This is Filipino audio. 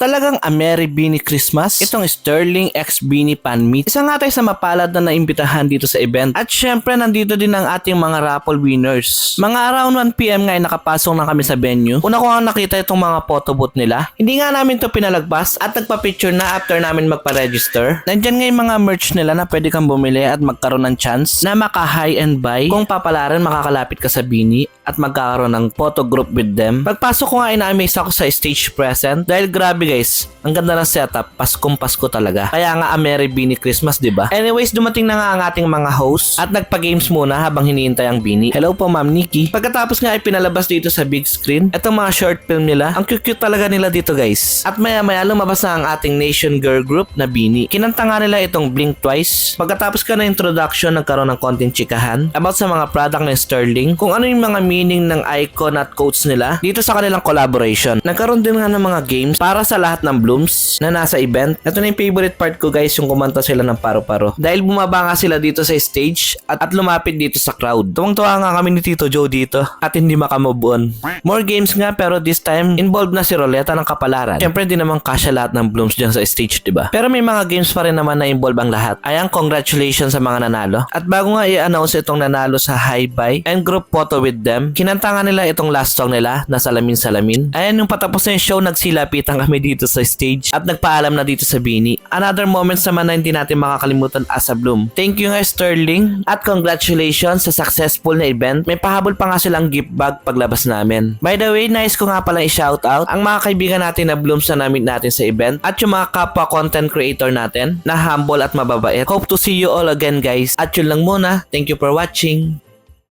Talagang a Merry Beanie Christmas. Itong Sterling X Beanie Pan Meet. Isa nga tayo sa mapalad na naimbitahan dito sa event. At syempre nandito din ang ating mga raffle winners. Mga around 1 PM nga ay nakapasok na kami sa venue. Una ko nga nakita itong mga photo booth nila. Hindi nga namin to pinalagpas at nagpa-picture na after namin magpa-register. Nandyan nga yung mga merch nila na pwede kang bumili at magkaroon ng chance na maka-high and buy. Kung papalaran makakalapit ka sa Beanie at magkakaroon ng photo group with them. Pagpasok ko nga ina-amaze ako sa stage present dahil grabe guys, ang ganda ng setup, Paskong Pasko talaga. Kaya nga a Merry Beanie Christmas, diba? Anyways, dumating na nga ang ating mga hosts at nagpa-games muna habang hinihintay ang Beanie. Hello po Ma'am Nikki. Pagkatapos nga ay pinalabas dito sa big screen, itong mga short film nila, ang cute talaga nila dito guys. At maya maya lumabas na ang ating Nation Girl Group na Beanie. Kinanta nga nila itong Blink Twice. Pagkatapos ka na introduction, nagkaroon ng konting chikahan about sa mga product ng Sterling, kung ano yung mga meaning ng icon at quotes nila dito sa kanilang collaboration. Nagkaroon din nga ng mga games para sa lahat ng blooms na nasa event. Ito na yung favorite part ko guys, yung kumanta sila ng paro-paro. Dahil bumaba nga sila dito sa stage at lumapit dito sa crowd. Tuwang-tuwa nga kami ni Tito Joe dito at hindi makamove on. More games nga pero this time involved na si Roleta ng kapalaran. Siyempre hindi naman kasya lahat ng blooms dyan sa stage, diba? Pero may mga games pa rin naman na involve ang lahat. Ayan, congratulations sa mga nanalo. At bago nga i-announce itong nanalo sa High Buy and group photo with them, kinanta nga nila itong last song nila na Salamin Salamin. Ayan, yung patapos na yung show, nagsilapitan kami dito sa stage at nagpaalam na dito sa Beanie. Another moments naman na hindi natin makakalimutan as a Bloom. Thank you nga Sterling at congratulations sa successful na event. May pahabol pa nga silang gift bag paglabas namin. By the way, nice ko nga palang i-shoutout ang mga kaibigan natin na Blooms na na-meet natin sa event at yung mga kapwa content creator natin na humble at mababait. Hope to see you all again guys. At yun lang muna. Thank you for watching.